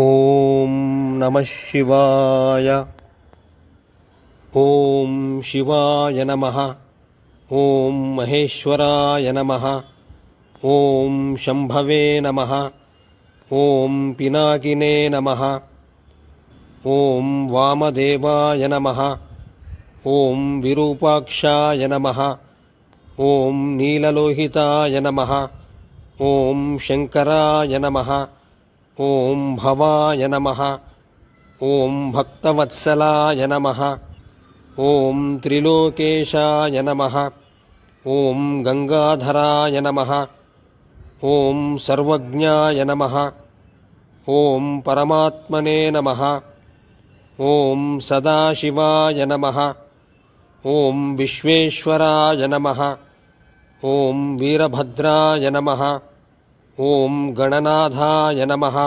ఓం నమః శివాయ. ఓం శివాయ నమః. ఓం మహేశ్వరాయ నమః. ఓం శంభవే నమః. ఓం పినాకినే నమః. ఓం వామదేవాయ నమః. ఓం విరూపాక్షాయ నమః. ఓం నీలలోహితాయ నమః. ఓం శంకరాయ నమః. ఓం భవాయ నమః. ఓం భక్తవత్సలాయ నమః. ఓం త్రిలోకేశాయ నమః. ఓం గంగాధరాయ నమః. ఓం సర్వజ్ఞాయ నమః. ఓం పరమాత్మనే నమః. ఓం సదాశివాయ నమః. ఓం విశ్వేశ్వరాయ నమః. ఓం వీరభద్రాయ నమః. ఓం గణనాథాయ నమః.